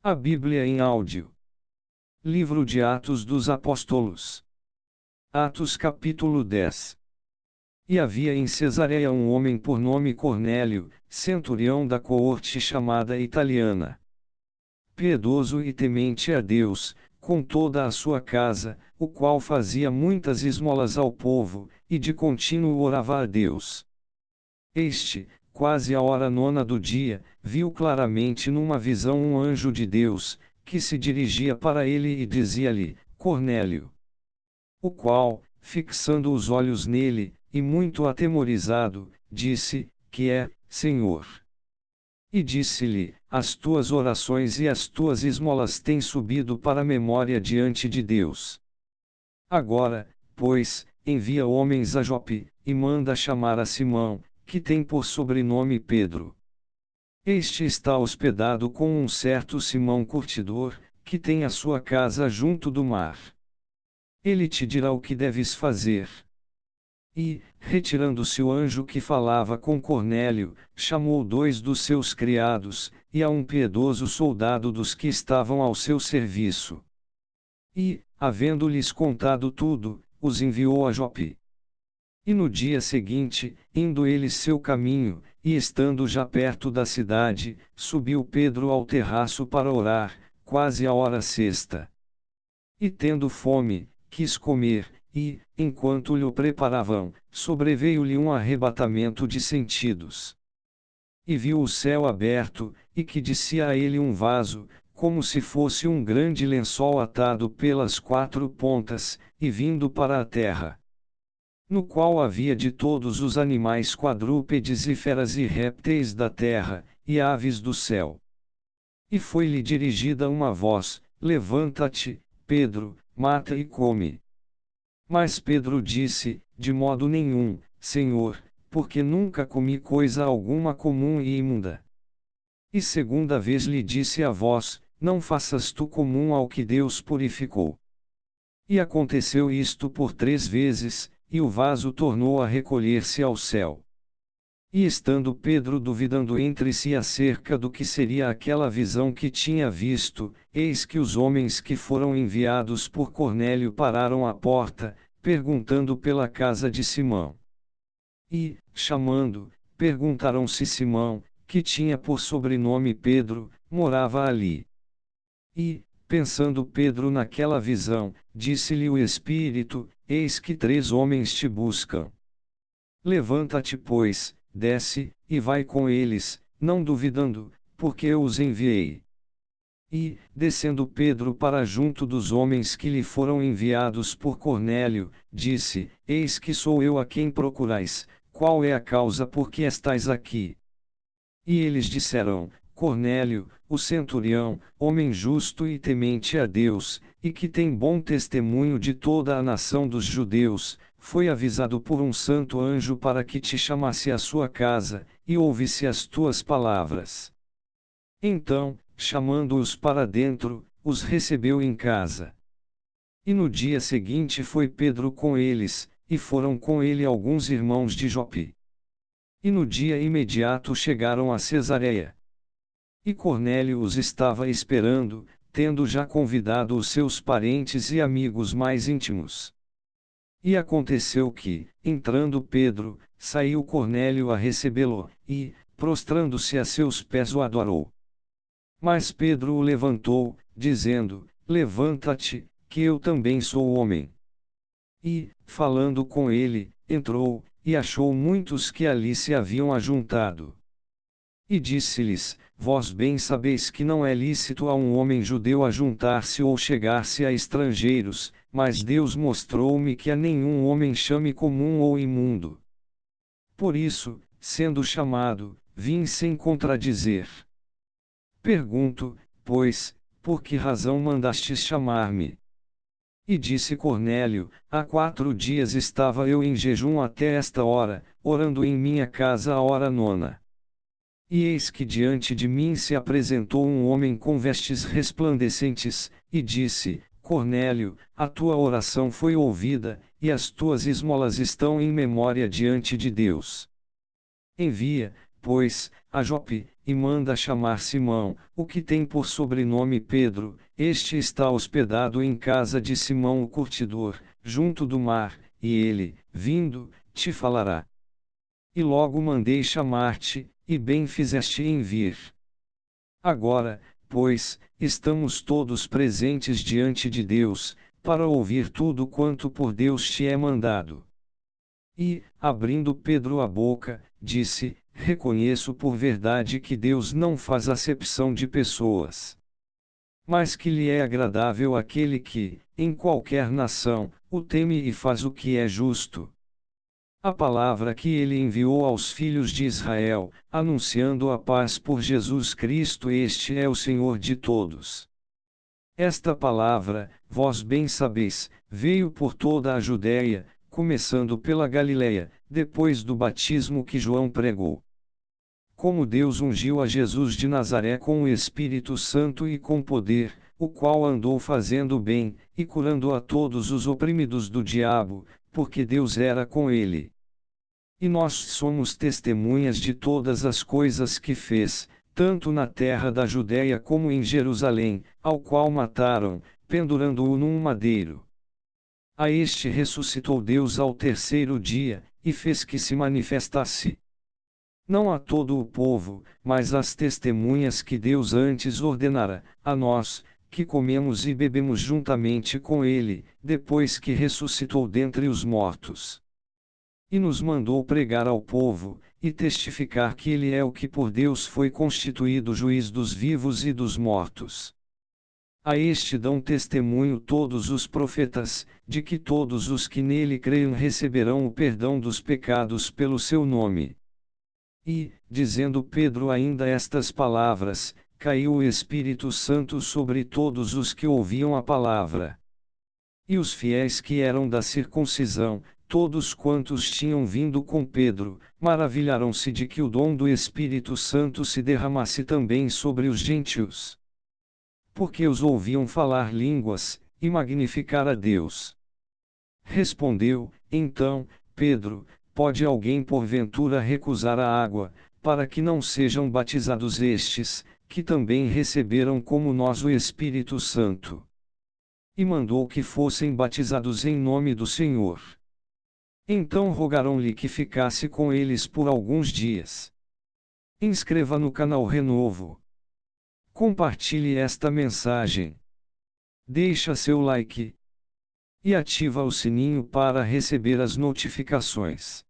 A Bíblia em áudio. Livro de Atos dos Apóstolos. Atos capítulo 10. E havia em Cesareia um homem por nome Cornélio, centurião da coorte chamada Italiana. Piedoso e temente a Deus, com toda a sua casa, o qual fazia muitas esmolas ao povo, e de contínuo orava a Deus. Este, quase à hora nona do dia, viu claramente numa visão um anjo de Deus, que se dirigia para ele e dizia-lhe: Cornélio. O qual, fixando os olhos nele, e muito atemorizado, disse: Que é, Senhor? E disse-lhe: As tuas orações e as tuas esmolas têm subido para a memória diante de Deus. Agora, pois, envia homens a Jope, e manda chamar a Simão, que tem por sobrenome Pedro. Este está hospedado com um certo Simão curtidor, que tem a sua casa junto do mar. Ele te dirá o que deves fazer. E, retirando-se o anjo que falava com Cornélio, chamou 2 dos seus criados, e a um piedoso soldado dos que estavam ao seu serviço. E, havendo-lhes contado tudo, os enviou a Jope. E no dia seguinte, indo eles seu caminho, e estando já perto da cidade, subiu Pedro ao terraço para orar, quase à hora sexta. E tendo fome, quis comer, e, enquanto lhe o preparavam, sobreveio-lhe um arrebatamento de sentidos. E viu o céu aberto, e que descia a ele um vaso, como se fosse um grande lençol atado pelas 4 pontas, e vindo para a terra. No qual havia de todos os animais quadrúpedes e feras e répteis da terra, e aves do céu. E foi-lhe dirigida uma voz: Levanta-te, Pedro, mata e come. Mas Pedro disse: De modo nenhum, Senhor, porque nunca comi coisa alguma comum e imunda. E segunda vez lhe disse a voz: Não faças tu comum ao que Deus purificou. E aconteceu isto por 3 vezes, e o vaso tornou a recolher-se ao céu. E estando Pedro duvidando entre si acerca do que seria aquela visão que tinha visto, eis que os homens que foram enviados por Cornélio pararam à porta, perguntando pela casa de Simão. E, chamando, perguntaram se Simão, que tinha por sobrenome Pedro, morava ali. E, pensando Pedro naquela visão, disse-lhe o Espírito: Eis que 3 homens te buscam. Levanta-te, pois, desce, e vai com eles, não duvidando, porque eu os enviei. E, descendo Pedro para junto dos homens que lhe foram enviados por Cornélio, disse: Eis que sou eu a quem procurais, qual é a causa por que estais aqui? E eles disseram: Cornélio, o centurião, homem justo e temente a Deus, e que tem bom testemunho de toda a nação dos judeus, foi avisado por um santo anjo para que te chamasse à sua casa, e ouvisse as tuas palavras. Então, chamando-os para dentro, os recebeu em casa. E no dia seguinte foi Pedro com eles, e foram com ele alguns irmãos de Jope. E no dia imediato chegaram a Cesareia. E Cornélio os estava esperando, tendo já convidado os seus parentes e amigos mais íntimos. E aconteceu que, entrando Pedro, saiu Cornélio a recebê-lo, e, prostrando-se a seus pés o adorou. Mas Pedro o levantou, dizendo: Levanta-te, que eu também sou homem. E, falando com ele, entrou, e achou muitos que ali se haviam ajuntado. E disse-lhes: Vós bem sabeis que não é lícito a um homem judeu ajuntar-se ou chegar-se a estrangeiros, mas Deus mostrou-me que a nenhum homem chame comum ou imundo. Por isso, sendo chamado, vim sem contradizer. Pergunto, pois, por que razão mandastes chamar-me? E disse Cornélio: Há 4 dias estava eu em jejum até esta hora, orando em minha casa a hora nona. E eis que diante de mim se apresentou um homem com vestes resplandecentes, e disse: Cornélio, a tua oração foi ouvida, e as tuas esmolas estão em memória diante de Deus. Envia, pois, a Jope, e manda chamar Simão, o que tem por sobrenome Pedro. Este está hospedado em casa de Simão o curtidor, junto do mar, e ele, vindo, te falará. E logo mandei chamar-te, e bem fizeste em vir. Agora, pois, estamos todos presentes diante de Deus, para ouvir tudo quanto por Deus te é mandado. E, abrindo Pedro a boca, disse: Reconheço por verdade que Deus não faz acepção de pessoas, mas que lhe é agradável aquele que, em qualquer nação, o teme e faz o que é justo. A palavra que ele enviou aos filhos de Israel, anunciando a paz por Jesus Cristo, este é o Senhor de todos. Esta palavra, vós bem sabeis, veio por toda a Judéia, começando pela Galiléia, depois do batismo que João pregou. Como Deus ungiu a Jesus de Nazaré com o Espírito Santo e com poder, o qual andou fazendo bem, e curando a todos os oprimidos do diabo, porque Deus era com ele. E nós somos testemunhas de todas as coisas que fez, tanto na terra da Judéia como em Jerusalém, ao qual mataram, pendurando-o num madeiro. A este ressuscitou Deus ao terceiro dia, e fez que se manifestasse. Não a todo o povo, mas às testemunhas que Deus antes ordenara, a nós, que comemos e bebemos juntamente com ele, depois que ressuscitou dentre os mortos. E nos mandou pregar ao povo, e testificar que ele é o que por Deus foi constituído juiz dos vivos e dos mortos. A este dão testemunho todos os profetas, de que todos os que nele creiam receberão o perdão dos pecados pelo seu nome. E, dizendo Pedro ainda estas palavras, caiu o Espírito Santo sobre todos os que ouviam a palavra. E os fiéis que eram da circuncisão, todos quantos tinham vindo com Pedro, maravilharam-se de que o dom do Espírito Santo se derramasse também sobre os gentios. Porque os ouviam falar línguas, e magnificar a Deus. Respondeu, então, Pedro: Pode alguém porventura recusar a água, para que não sejam batizados estes, que também receberam como nós o Espírito Santo? E mandou que fossem batizados em nome do Senhor. Então rogaram-lhe que ficasse com eles por alguns dias. Inscreva no canal Renovo. Compartilhe esta mensagem. Deixa seu like. E ativa o sininho para receber as notificações.